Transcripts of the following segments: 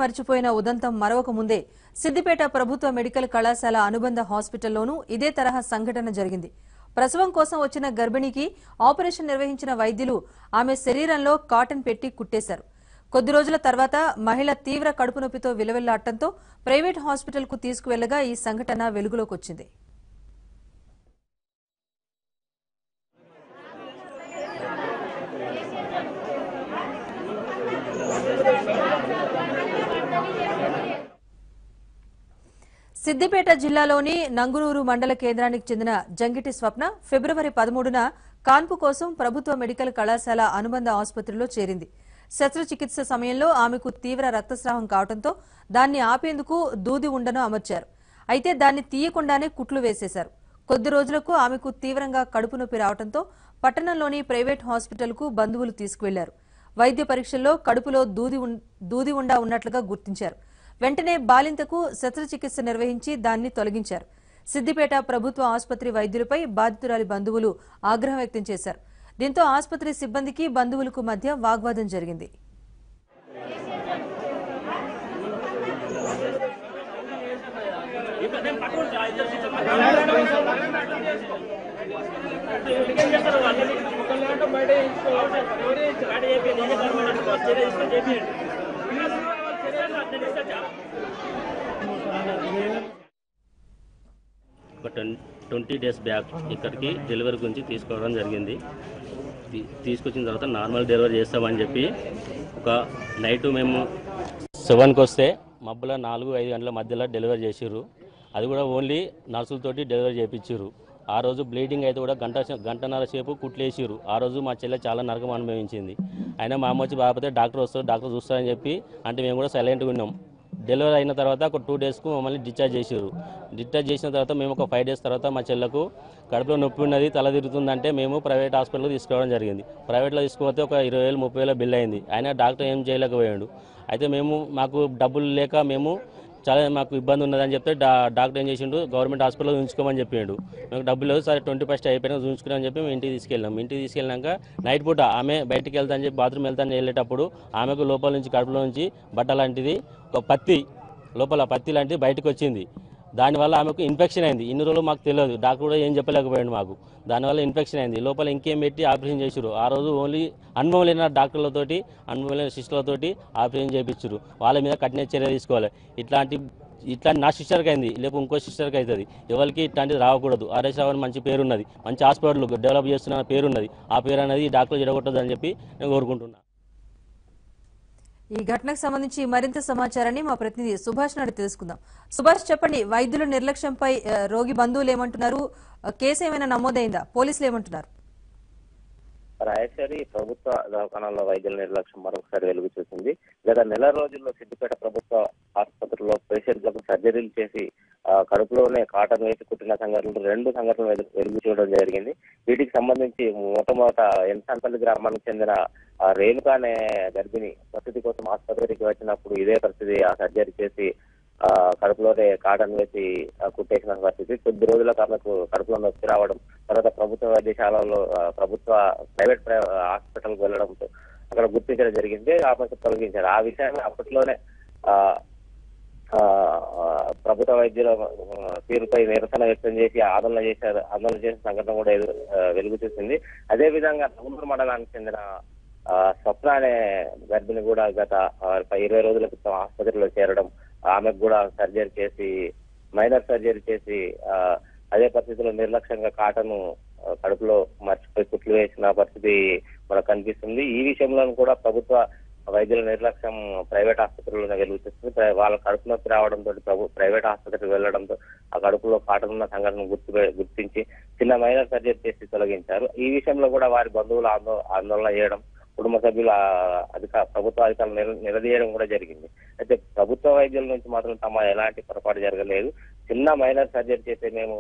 మర్చిపోయిన ఉదంతం మరొక ముందే సిద్దిపేట ప్రభుత్వ మెడికల్ కళాశాల అనుబంధ హాస్పిటల్లోనూ ఇదే తరహా సంఘటన జరిగింది. ప్రసవం కోసం వచ్చిన గర్భిణికి ఆపరేషన్ నిర్వహించిన వైద్యులు ఆమె శరీరంలో కాటన్ పెట్టి కుట్టేశారు. కొద్ది రోజుల తర్వాత మహిళ తీవ్ర కడుపు నొప్పితో విలవిల్లాడటంతో ప్రైవేట్ హాస్పిటల్కు తీసుకువెళ్లగా ఈ సంఘటన వెలుగులోకి వచ్చింది. సిద్దిపేట జిల్లాలోని నంగునూరు మండల కేంద్రానికి చెందిన జంగిటి స్వప్న ఫిబ్రవరి 13న కాన్పు కోసం ప్రభుత్వ మెడికల్ కళాశాల అనుబంధ ఆసుపత్రిలో చేరింది. శస్త్రచికిత్స సమయంలో ఆమెకు తీవ్ర రక్తస్రావం కావడంతో దాన్ని ఆపేందుకు దూది ఉండను అమర్చారు. అయితే దాన్ని తీయకుండానే కుట్లు వేసేశారు. కొద్ది రోజులకు ఆమెకు తీవ్రంగా కడుపు నొప్పి రావడంతో పట్టణంలోని ప్రైవేట్ హాస్పిటల్కు బంధువులు తీసుకువెళ్లారు. వైద్య పరీక్షల్లో కడుపులో దూది ఉండా ఉన్నట్లుగా గుర్తించారు. వెంటనే బాలింతకు శస్త్రచికిత్స నిర్వహించి దాన్ని తొలగించారు. సిద్దిపేట ప్రభుత్వ ఆసుపత్రి వైద్యులపై బాధితురాలి బంధువులు ఆగ్రహం వ్యక్తం చేశారు. దీంతో ఆసుపత్రి సిబ్బందికి బంధువులకు మధ్య వాగ్వాదం జరిగింది. ఒక 20 days బ్యాక్ ఇక్కడికి డెలివరీ గురించి తీసుకోవడం జరిగింది. తీసుకొచ్చిన తర్వాత నార్మల్ డెలివరీ చేస్తామని చెప్పి ఒక నైట్ మేము 7కి వస్తే మబ్బుల 4-5 గంటల మధ్యలో డెలివరీ చేసిర్రు. అది కూడా ఓన్లీ నర్సులతోటి డెలివరీ చేయించారు. ఆ రోజు బ్లీడింగ్ అయితే కూడా గంటన్నర సేపు కుట్లేసిర్రు. ఆ రోజు మా చెల్లె చాలా నరకం అనుభవించింది. అయినా మా అమ్మ వచ్చి బాకపోతే డాక్టర్ వస్తారు, డాక్టర్ చూస్తారని చెప్పి అంటే మేము కూడా సైలెంట్గా ఉన్నాం. డెలివరీ అయిన తర్వాత ఒక 2 daysకు మమ్మల్ని డిశ్చార్జ్ చేసారు. డిశ్చార్జ్ చేసిన తర్వాత మేము ఒక 5 days తర్వాత మా చెల్లకు కడుపులో నొప్పి ఉన్నది, తల తిరుగుతుందంటే మేము ప్రైవేట్ హాస్పిటల్కి తీసుకోవడం జరిగింది. ప్రైవేట్లో తీసుకుపోతే ఒక 20,000-30,000 బిల్ అయింది. అయినా డాక్టర్ ఏం చేయలేకపోయాడు. అయితే మాకు డబ్బులు లేక చాలా మాకు ఇబ్బంది ఉన్నదని చెప్తే డాక్టర్ ఏం చేసిండు, గవర్నమెంట్ హాస్పిటల్లో ఉంచుకోమని చెప్పిండు. మేము డబ్బులు లేదు, సరే 21st అయిపోయినా ఉంచుకున్నామని చెప్పి మేము ఇంటికి తీసుకెళ్ళాం. ఇంటికి తీసుకెళ్ళినాక నైట్ పూట ఆమె బయటికి వెళ్తానని చెప్పి బాత్రూమ్ వెళ్తానని వెళ్ళేటప్పుడు ఆమెకు లోపల నుంచి కడుపులో నుంచి బట్ట లాంటిది ఒక పత్తి లాంటిది బయటకు వచ్చింది. దానివల్ల ఆమెకు ఇన్ఫెక్షన్ అయింది. ఇన్ని రోజులు మాకు తెలియదు, డాక్టర్ కూడా ఏం చెప్పలేకపోయాడు మాకు. దానివల్ల ఇన్ఫెక్షన్ అయింది. లోపల ఇంకేం పెట్టి ఆపరేషన్ చేసారు. ఆ రోజు ఓన్లీ అనుభవం లేని డాక్టర్లతోటి, అనుభవం లేని సిస్టర్లతోటి ఆపరేషన్ చేయించారు. వాళ్ళ మీద కఠిన చర్య తీసుకోవాలి. ఇట్లాంటి నా సిస్టర్కి అయింది, లేకపోతే ఇంకో సిస్టర్కి అవుతుంది. ఎవరికి ఇట్లాంటిది రాకూడదు. ఆర్ఎస్ మంచి పేరున్నది, మంచి హాస్పిటల్ డెవలప్ చేస్తున్న పేరున్నది. ఆ పేరు అనేది డాక్టర్ జరగకూడదు అని చెప్పి నేను కోరుకుంటున్నాను. ఈ ఘటనకు సంబంధించి మరింత సమాచారాన్ని మా ప్రతినిధి సుభాష్ నాయుడు తెలుసుకుందాం. సుభాష్, చెప్పండి, వైద్యుల నిర్లక్ష్యంపై రోగి బంధువులు ఏమంటున్నారు? కేసు ఏమైనా నమోదైందా? పోలీసులు ఏమంటున్నారు? రాయచూరి ప్రభుత్వ దవాఖానాల్లో వైద్యుల నిర్లక్ష్యం మరొకసారి వెలుగు చూసింది. గత నెల రోజుల్లో సిద్దిపేట ప్రభుత్వ ఆసుపత్రిలో పేషెంట్లకు సర్జరీలు చేసి కడుపులోనే కాటన్ వేసి కుట్టిన సంఘటనలు 2 సంఘటనలు వెలుగు చూడడం జరిగింది. వీటికి సంబంధించి మొట్టమొదట ఎన్సాన్పల్లి గ్రామానికి చెందిన రేణుకా అనే గర్భిణి ప్రసూతి కోసం ఆసుపత్రికి వచ్చినప్పుడు ఇదే పరిస్థితి, ఆ సర్జరీ చేసి కడుపులోనే కాటన్ వేసి కుట్టేసిన పరిస్థితి. కొద్ది రోజులకు ఆమెకు కడుపులో నొప్పి రావడం, తర్వాత ప్రభుత్వ వైద్యశాలలో ప్రైవేట్ హాస్పిటల్కి వెళ్లడంతో అక్కడ గుర్తించడం జరిగింది. ఆమెకు తొలగించారు. ఆ విషయాన్ని అప్పట్లోనే ప్రభుత్వ వైద్యుల తీరుపై నిరసన వ్యక్తం చేసి ఆందోళన చేసిన సంఘటన కూడా వెలుగు చూసింది. అదే విధంగా నంగునూరు మండలానికి చెందిన స్వప్న అనే గర్భిణి కూడా గత 20 రోజుల క్రితం ఆసుపత్రిలో చేరడం, ఆమెకు కూడా మైనర్ సర్జరీ చేసి అదే పరిస్థితిలో నిర్లక్ష్యంగా కాటను కడుపులో మర్చిపోయి కుట్లు వేసిన పరిస్థితి మనకు కనిపిస్తుంది. ఈ విషయంలో కూడా ప్రభుత్వ వైద్యుల నిర్లక్ష్యం ప్రైవేట్ ఆసుపత్రుల్లో వెలుగుతుంది. వాళ్ళ కడుపు నొప్పి రావడంతో ప్రైవేట్ ఆసుపత్రికి వెళ్లడంతో ఆ కడుపులో కాటన్ ఉన్న సంఘటన గుర్తించి చిన్న మైనర్ సర్జరీ చేసి తొలగించారు. ఈ విషయంలో కూడా వారి బంధువులు ఆందోళన చేయడం, కుటుంబ సభ్యుల ప్రభుత్వ అధికారులు నిలదీయడం కూడా జరిగింది. అయితే ప్రభుత్వ వైద్యుల నుంచి మాత్రం తమ ఎలాంటి పొరపాటు జరగలేదు. చిన్న మైనర్ సర్జరీ చేస్తే మేము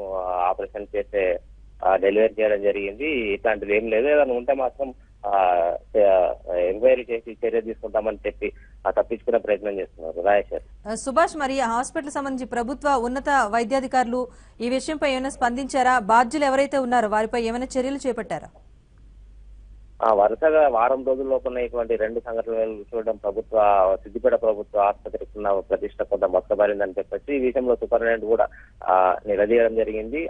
ఆపరేషన్ చేస్తే డెలివరీ చేయడం జరిగింది. ఇట్లాంటిది ఏం లేదు. ఏదైనా ఉంటే మాత్రం ఎంక్వైరీ చేసి చర్య తీసుకుంటామని చెప్పి తప్పించుకునే ప్రయత్నం చేస్తున్నారు. రాయేశ్వర్, సుభాష్, మరి హాస్పిటల్ సంబంధించి ప్రభుత్వ ఉన్నత వైద్యాధికారులు ఈ విషయంపై ఏమైనా స్పందించారా? బాధ్యులు ఎవరైతే ఉన్నారో వారిపై ఏమైనా చర్యలు చేపట్టారా? వరుసగా వారం రోజుల్లోపున్న ఇటువంటి 2 సంఘటనలు చూడడం సిద్దిపేట ప్రభుత్వ ఆసుపత్రికి ఉన్న ప్రతిష్ట కొంత మొత్తబారిందని చెప్పొచ్చు. ఈ విషయంలో సూపరింటెండెంట్ కూడా నిలదీయడం జరిగింది.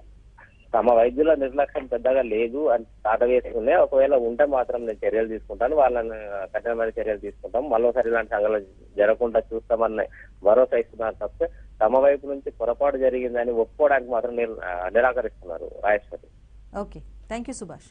తమ వైద్యుల నిర్లక్ష్యం పెద్దగా లేదు అని దాటవేసుకునే, ఒకవేళ ఉంటే మాత్రం నేను చర్యలు తీసుకుంటాను, వాళ్ళని కఠినమైన చర్యలు తీసుకుంటాం, మరోసారి ఇలాంటి సంఘటనలు జరగకుండా చూస్తామని భరోసా ఇస్తున్నారు తప్ప తమ వైపు నుంచి పొరపాటు జరిగిందని ఒప్పుకోవడానికి మాత్రం నిరాకరిస్తున్నారు Rajeshwari. Okay, thank you Subhash.